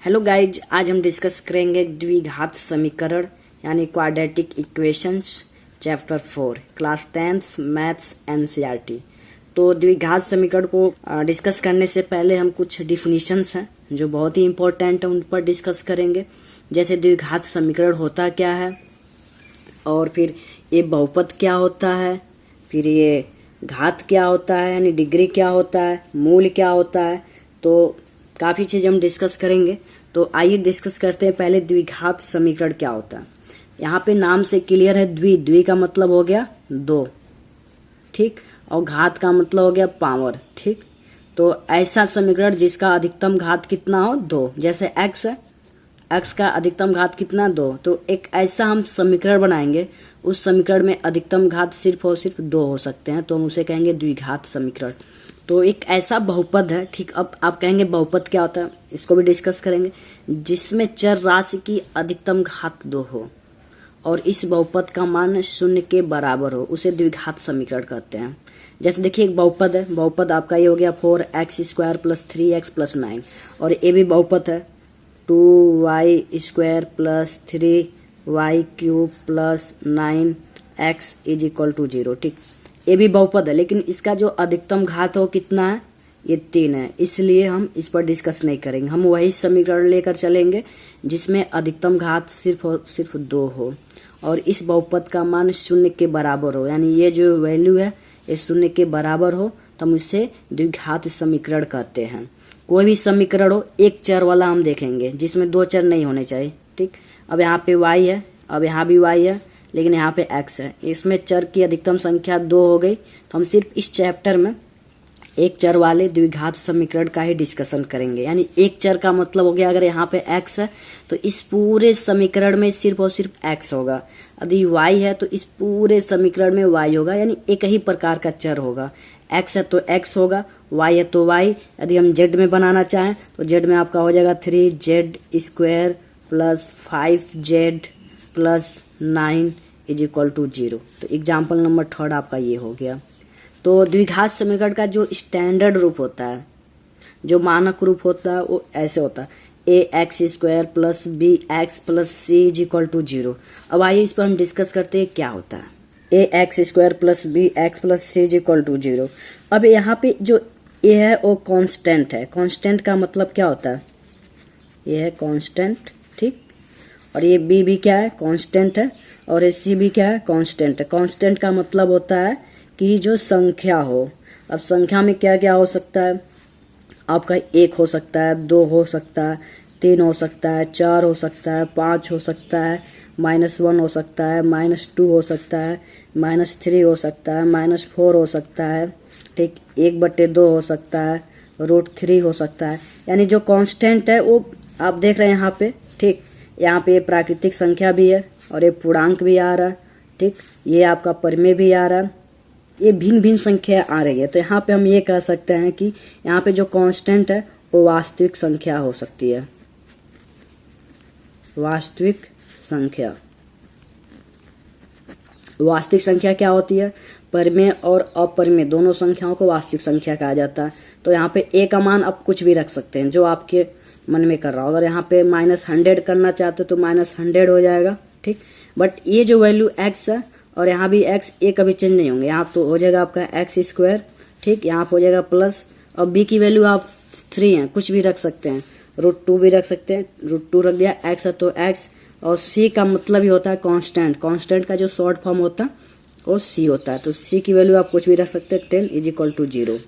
Hello guys, आज हम discuss करेंगे द्विघात समीकरण यानी quadratic equations chapter 4 class 10th maths NCERT. तो द्विघात समीकरण को डिस्कस करने से पहले हम कुछ डिफिनीशंस हैं जो बहुत ही इंपॉर्टेंट है, उन पर डिस्कस करेंगे। जैसे द्विघात समीकरण होता क्या है, और फिर ये बहुपद क्या होता है, फिर ये घात क्या होता है यानी डिग्री क्या होता है, मूल क्या होता है। तो काफ़ी चीज़ हम डिस्कस करेंगे। तो आइए डिस्कस करते हैं पहले द्विघात समीकरण क्या होता है। यहाँ पे नाम से क्लियर है, द्वि का मतलब हो गया दो, ठीक, और घात का मतलब हो गया पावर, ठीक। तो ऐसा समीकरण जिसका अधिकतम घात कितना हो, दो। जैसे x है, x का अधिकतम घात कितना, दो। तो एक ऐसा हम समीकरण बनाएंगे, उस समीकरण में अधिकतम घात सिर्फ और सिर्फ दो हो सकते हैं, तो हम उसे कहेंगे द्विघात समीकरण। तो एक ऐसा बहुपद है, ठीक। अब आप कहेंगे बहुपद क्या होता है, इसको भी डिस्कस करेंगे। जिसमें चर राशि की अधिकतम घात दो हो और इस बहुपद का मान शून्य के बराबर हो, उसे द्विघात समीकरण कहते हैं। जैसे देखिए एक बहुपद है, बहुपद आपका ये हो गया 4x² + 3x + 9, और ये भी बहुपद है 2y² + 3y³ + 9x = 0, ठीक। ये भी बहुपद है, लेकिन इसका जो अधिकतम घात हो कितना है, ये 3 है, इसलिए हम इस पर डिस्कस नहीं करेंगे। हम वही समीकरण लेकर चलेंगे जिसमें अधिकतम घात सिर्फ और सिर्फ 2 हो और इस बहुपद का मान शून्य के बराबर हो, यानी ये जो वैल्यू है ये शून्य के बराबर हो, तो हम इसे द्विघात समीकरण कहते हैं। कोई भी समीकरण हो, एक चर वाला हम देखेंगे जिसमें दो चर नहीं होने चाहिए, ठीक। अब यहाँ पे y है, अब यहाँ भी y है, लेकिन यहाँ पे x है। इसमें चर की अधिकतम संख्या 2 हो गई, तो हम सिर्फ इस चैप्टर में एक चर वाले द्विघात समीकरण का ही डिस्कशन करेंगे। यानी एक चर का मतलब हो गया, अगर यहाँ पे x है तो इस पूरे समीकरण में सिर्फ और सिर्फ x होगा। यदि y है तो इस पूरे समीकरण में y होगा, यानी एक ही प्रकार का चर होगा। x है तो x होगा, y है तो y। यदि हम z में बनाना चाहें तो z में आपका हो जाएगा 3z² + 5z + 9 = 0। तो एग्जाम्पल नंबर 3 आपका ये हो गया। तो द्विघात समीकरण का जो स्टैंडर्ड रूप होता है, जो मानक रूप होता है, वो ऐसे होता है ax² + bx + c = 0। अब आइए इस पर हम डिस्कस करते हैं क्या होता है ax² + bx + c = 0। अब यहाँ पे जो a है वो कांस्टेंट है। कांस्टेंट का मतलब क्या होता है, ये है कांस्टेंट, ठीक। और ये b भी क्या है, कांस्टेंट है, और ये c भी क्या है, कांस्टेंट है। कांस्टेंट का मतलब होता है कि जो संख्या हो। अब संख्या में क्या क्या हो सकता है, आपका 1 हो सकता है, 2 हो सकता है, 3 हो सकता है, 4 हो सकता है, 5 हो सकता है, -1 हो सकता है, -2 हो सकता है, -3 हो सकता है, -4 हो सकता है, ठीक। 1/2 हो सकता है, √3 हो सकता है। यानी जो कांस्टेंट है वो आप देख रहे हैं यहाँ पे, ठीक। यहाँ पे प्राकृतिक संख्या भी है और ये पूर्णांक भी आ रहा है, ठीक। ये आपका परिमेय भी आ रहा है, ये भिन्न भिन्न संख्या आ रही है। तो यहाँ पे हम ये कह सकते हैं कि यहाँ पे जो कांस्टेंट है वो वास्तविक संख्या हो सकती है। वास्तविक संख्या, वास्तविक संख्या क्या होती है, परिमेय और अपरिमेय दोनों संख्याओं को वास्तविक संख्या कहा जाता है। तो यहाँ पे a का मान आप कुछ भी रख सकते हैं जो आपके मन में कर रहा हो। अगर यहाँ पे -100 करना चाहते तो -100 हो जाएगा, ठीक। बट ये जो वैल्यू x है और यहाँ भी x, a कभी चेंज नहीं होंगे। यहाँ तो हो जाएगा आपका x², ठीक। यहाँ पे हो जाएगा प्लस, और b की वैल्यू आप फ्री हैं, कुछ भी रख सकते हैं, √2 भी रख सकते हैं, √2 रख दिया। x है तो x, और c का मतलब ही होता है कांस्टेंट। कांस्टेंट का जो शॉर्ट फॉर्म होता है वो c होता है, तो c की वैल्यू आप कुछ भी रख सकते हैं, 10 = 0।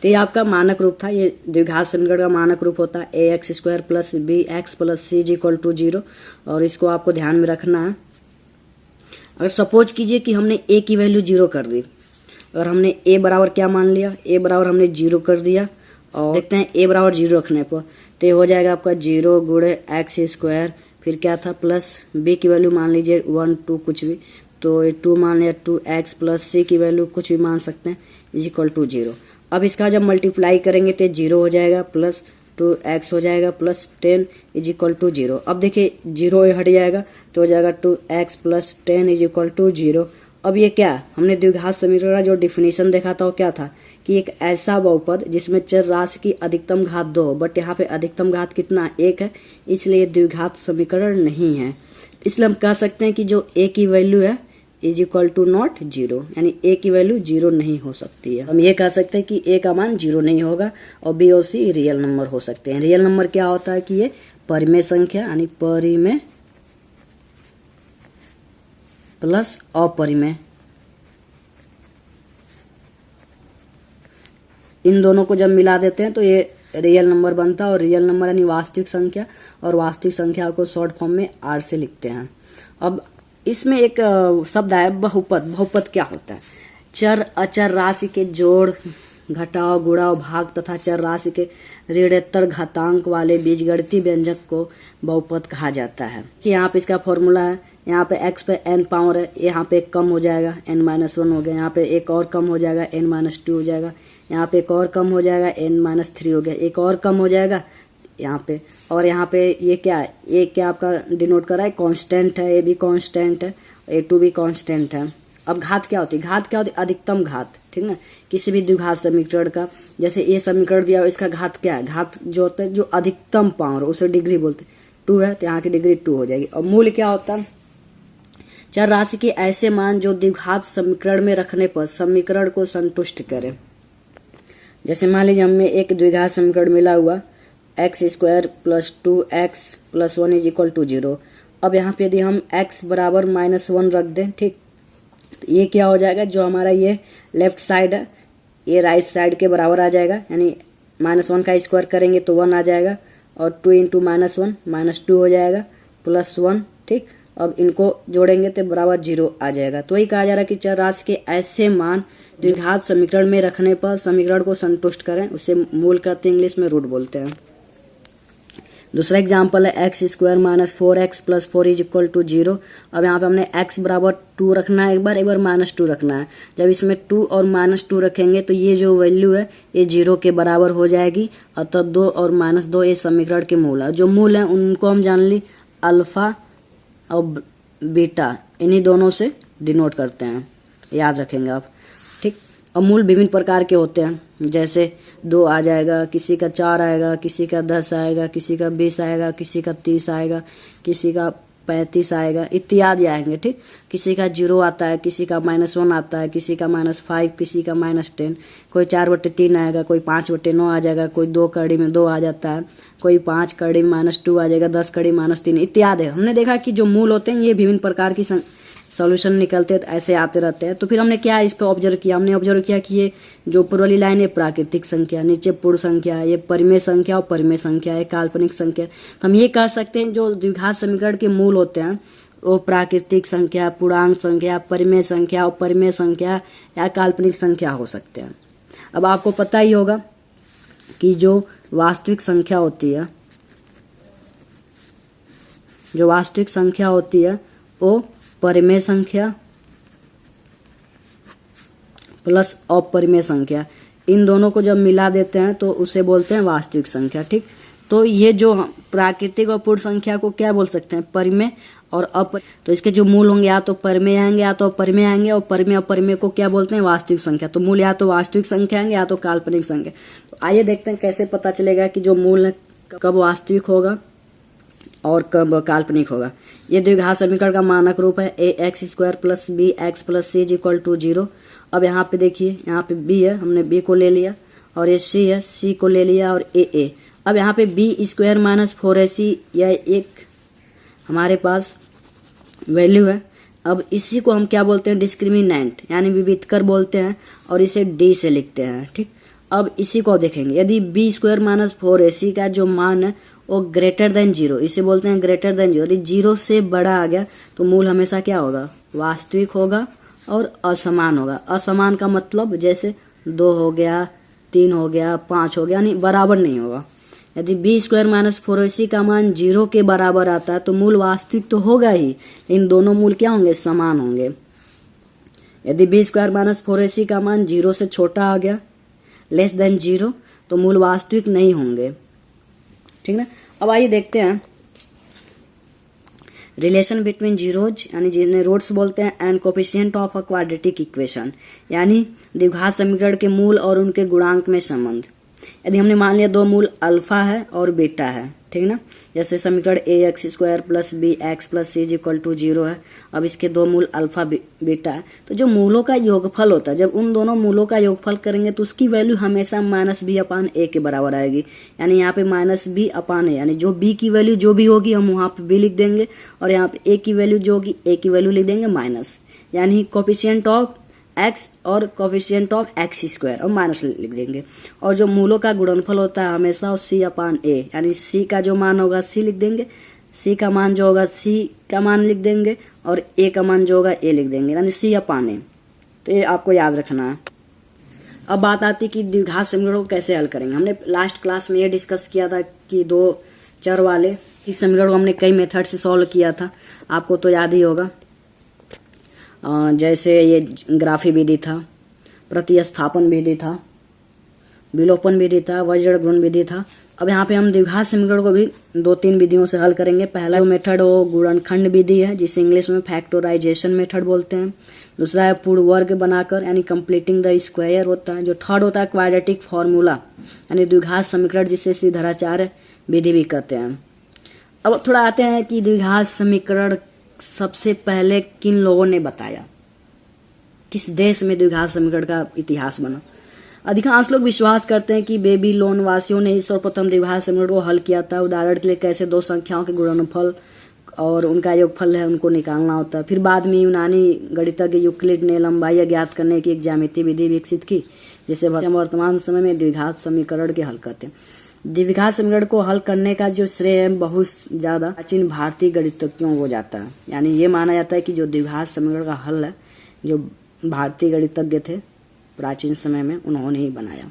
तो ये आपका मानक रूप था, ये द्विघात समीकरण का मानक रूप होता है ax² + bx + c = 0, और इसको आपको ध्यान में रखना है। अगर सपोज कीजिए कि हमने a की वैल्यू 0 कर दी, अगर हमने a बराबर क्या मान लिया, a बराबर हमने 0 कर दिया, और देखते हैं a बराबर 0 रखने पर तो ये हो जाएगा आपका 0 × x², फिर क्या था प्लस b की वैल्यू मान लीजिए 1 2 कुछ भी, तो ये 2 मान लिया 2x + c की वैल्यू कुछ भी मान सकते हैं = 0। अब इसका जब मल्टीप्लाई करेंगे तो 0 हो जाएगा, प्लस 2x हो जाएगा, प्लस 10 = 0। अब देखिए 0 हट जाएगा तो हो जाएगा 2x + 10 = 0, अब ये क्या, हमने द्विघात समीकरण का जो डिफिनेशन देखा था वो क्या था कि एक ऐसा बहुपद जिसमें चर राशि की अधिकतम घात 2 हो, बट यहाँ पे अधिकतम घात कितना 1 है, इसलिए द्विघात समीकरण नहीं है। इसलिए हम कह सकते हैं कि जो a की वैल्यू है इज इक्वल टू नॉट 0, यानी a की वैल्यू 0 नहीं हो सकती है। हम ये कह सकते हैं कि a का मान 0 नहीं होगा और b और c रियल नंबर हो सकते हैं। रियल नंबर क्या होता है कि ये परिमेय संख्या यानी परिमेय प्लस अपरिमेय, इन दोनों को जब मिला देते हैं तो ये रियल नंबर बनता है। और रियल नंबर यानी वास्तविक संख्या, और वास्तविक संख्या को शॉर्ट फॉर्म में r से लिखते हैं। अब इसमें एक शब्द है बहुपद। बहुपद क्या होता है? चर अचर राशि के जोड़, घटाव, गुणा, भाग तथा चर राशि के ऋणोत्तर घातांक वाले बीजगणितीय व्यंजक को बहुपद कहा जाता है। कि यहाँ पे इसका फॉर्मूला है, यहाँ पे x पे n पावर है, यहाँ पे एक कम हो जाएगा n-1 हो गया, यहाँ पे एक और कम हो जाएगा n-2 हो जाएगा, यहाँ पे एक और कम हो जाएगा n-3 हो गया, एक और कम हो जाएगा यहाँ पे, और यहाँ पे ये क्या है, ये क्या आपका डिनोट कर रहा है, कांस्टेंट है, ये भी कांस्टेंट है, a2 भी कांस्टेंट है। अब घात क्या होती है? घात क्या होती है? अधिकतम घात, ठीक ना, किसी भी द्विघात समीकरण का। जैसे ये समीकरण दिया हो, इसका घात क्या है? घात जो होता है जो अधिकतम पावर उसे डिग्री बोलते हैं। 2 है तो यहाँ की डिग्री 2 हो जाएगी। और मूल क्या होता है? चर राशि के ऐसे मान जो द्विघात समीकरण में रखने पर समीकरण को संतुष्ट करें। जैसे मान लीजिए हमें एक द्विघात समीकरण मिला हुआ x² + 2x + 1 = 0। अब यहाँ पे यदि हम x बराबर -1 रख दें, ठीक, तो ये क्या हो जाएगा, जो हमारा ये लेफ्ट साइड है ये राइट साइड के बराबर आ जाएगा, यानी -1 का स्क्वायर करेंगे तो 1 आ जाएगा, और 2 × -1 -2 हो जाएगा, +1, ठीक। अब इनको जोड़ेंगे तो बराबर 0 आ जाएगा। तो वही कहा जा रहा है कि चर राशि के ऐसे मान द्विघात समीकरण में रखने पर समीकरण को संतुष्ट करें, उसे मूल कहते हैं, इंग्लिश में रूट बोलते हैं। दूसरा एग्जाम्पल है x² - 4x + 4 = 0। अब यहाँ पे हमने x बराबर 2 रखना है, एक बार -2 रखना है। जब इसमें 2 और -2 रखेंगे तो ये जो वैल्यू है ये 0 के बराबर हो जाएगी। अतः 2 और -2 ये समीकरण के मूल है। जो मूल है उनको हम जान ली अल्फा और बीटा, इन्हीं दोनों से डिनोट करते हैं, याद रखेंगे आप, ठीक। और मूल विभिन्न प्रकार के होते हैं, जैसे 2 आ जाएगा, किसी का 4 आएगा, किसी का 10 आएगा, किसी का 20 आएगा, किसी का 30 आएगा, किसी का 35 आएगा, इत्यादि आएंगे, ठीक। किसी का 0 आता है, किसी का -1 आता है, किसी का -5, किसी का -10, कोई 4/3 आएगा, कोई 5/9 आ जाएगा, कोई 2 कड़ी में 2 आ जाता है, कोई 5 कड़ी में -2 आ जाएगा, 10 कड़ी -3 इत्यादि। हमने देखा कि जो मूल होते हैं ये विभिन्न प्रकार की सॉल्यूशन निकलते हैं, ऐसे आते रहते हैं। तो फिर हमने क्या इस पे ऑब्जर्व किया? हमने ऑब्जर्व किया कि ये जो ऊपर वाली लाइन है प्राकृतिक संख्या, नीचे पूर्ण संख्या है, ये परिमेय संख्या और परिमेय संख्या है, काल्पनिक संख्या। तो हम ये कह सकते हैं जो द्विघात समीकरण के मूल होते हैं वो प्राकृतिक संख्या, पूर्णांक संख्या, परिमेय संख्या और परिमेय संख्या या काल्पनिक संख्या हो सकते हैं। अब आपको पता ही होगा कि जो वास्तविक संख्या होती है, जो वास्तविक संख्या होती है वो परिमेय संख्या प्लस अपरिमेय संख्या, इन दोनों को जब मिला देते हैं तो उसे बोलते हैं वास्तविक संख्या, ठीक। तो ये जो प्राकृतिक और पूर्ण संख्या को क्या बोल सकते हैं? परिमेय और तो इसके जो मूल होंगे या तो परिमेय आएंगे या तो अपरिमेय आएंगे, और परिमेय अपरिमेय को क्या बोलते हैं? वास्तविक संख्या। तो मूल या तो वास्तविक संख्या आएंगे या तो काल्पनिक संख्या। तो आइए देखते हैं कैसे पता चलेगा कि जो मूल है कब वास्तविक होगा और कब काल्पनिक होगा। ये द्विघात समीकरण का मानक रूप है ax² + bx + c = 0। अब यहाँ पे देखिए, यहाँ पे b है, हमने b को ले लिया, और ये c है, c को ले लिया, और a। अब यहाँ पे b² - 4ac यह एक हमारे पास वैल्यू है। अब इसी को हम क्या बोलते हैं? डिस्क्रिमिनेंट यानी विविधकर बोलते हैं, और इसे d से लिखते हैं, ठीक। अब इसी को देखेंगे, यदि b² - 4ac का जो मान है वो ग्रेटर देन 0, इसे बोलते हैं ग्रेटर देन 0। यदि 0 से बड़ा आ गया तो मूल हमेशा क्या होगा? वास्तविक होगा और असमान होगा। असमान का मतलब जैसे 2 हो गया, 3 हो गया, 5 हो गया, यानी बराबर नहीं होगा। यदि b² - 4ac का मान 0 के बराबर आता है तो मूल वास्तविक तो होगा ही, लेकिन दोनों मूल क्या होंगे? समान होंगे। यदि b² - 4ac का मान 0 से छोटा आ गया, लेस देन 0, तो मूल वास्तविक नहीं होंगे, ठीक ना। अब आइए देखते हैं रिलेशन बिटवीन जीरोज यानी जिन्हें रूट्स बोलते हैं, and coefficient of a quadratic equation यानी द्विघात समीकरण के मूल और उनके गुणांक में संबंध। यदि हमने मान लिया दो मूल अल्फा है और बीटा है, ठीक ना, जैसे समीकरण ax² plus bx plus c equal to 0 है। अब इसके दो मूल अल्फा बीटा है, तो जो मूलों का योगफल होता है, जब उन दोनों मूलों का योगफल करेंगे तो उसकी वैल्यू हमेशा -b/a के बराबर आएगी। यानी यहाँ पे -b/a यानी जो b की वैल्यू जो भी होगी हम वहाँ पे b लिख देंगे, और यहाँ पे a की वैल्यू जो होगी a की वैल्यू लिख देंगे माइनस, यानी कोफिशिएंट ऑफ x और कोफिशिएंट ऑफ x² और माइनस लिख देंगे। और जो मूलों का गुणनफल होता है हमेशा c/a, यानी c का जो मान होगा c लिख देंगे, c का मान जो होगा c का मान लिख देंगे, और a का मान जो होगा a लिख देंगे, यानी c/a। तो ये आपको याद रखना है। अब बात आती है कि द्विघात समीकरणों को कैसे हल करेंगे। हमने लास्ट क्लास में ये डिस्कस किया था कि दो चर वाले इस समीकरण को हमने कई मेथड से सॉल्व किया था, आपको तो याद ही होगा। जैसे ये ग्राफी विधि था, प्रतिस्थापन विधि था, विलोपन विधि था, वज्र गुण विधि था। अब यहाँ पे हम द्विघात समीकरण को भी 2-3 विधियों से हल करेंगे। पहला जो मेथड वो गुणनखंड विधि है, जिसे इंग्लिश में फैक्टराइजेशन मेथड बोलते हैं। दूसरा है पूर्ण वर्ग बनाकर यानी कंप्लीटिंग द स्क्वायर होता है। जो थर्ड होता है क्वाड्रेटिक फॉर्मूला यानी द्विघात समीकरण, जिसे श्रीधराचार्य विधि भी कहते हैं। अब थोड़ा आते हैं कि द्विघात समीकरण सबसे पहले किन लोगों ने बताया, किस देश में द्विघात समीकरण का इतिहास बना। अधिकांश लोग विश्वास करते हैं कि बेबीलोन वासियों ने सर्वप्रथम द्विघात समीकरण को हल किया था। उदाहरण के लिए कैसे दो संख्याओं के गुणनफल और उनका योगफल है उनको निकालना होता है। फिर बाद में यूनानी गणितज्ञ यूक्लिड ने लंबाई ज्ञात करने की एक ज्यामितीय विधि विकसित की, जिसे वर्तमान समय में द्विघात समीकरण के हल करते हैं। द्विघात समीकरण को हल करने का जो श्रेय है बहुत ज्यादा प्राचीन भारतीय गणितज्ञों को जाता है। यानी ये माना जाता है कि जो द्विघात समीकरण का हल है, जो भारतीय गणितज्ञ थे प्राचीन समय में, उन्होंने ही बनाया।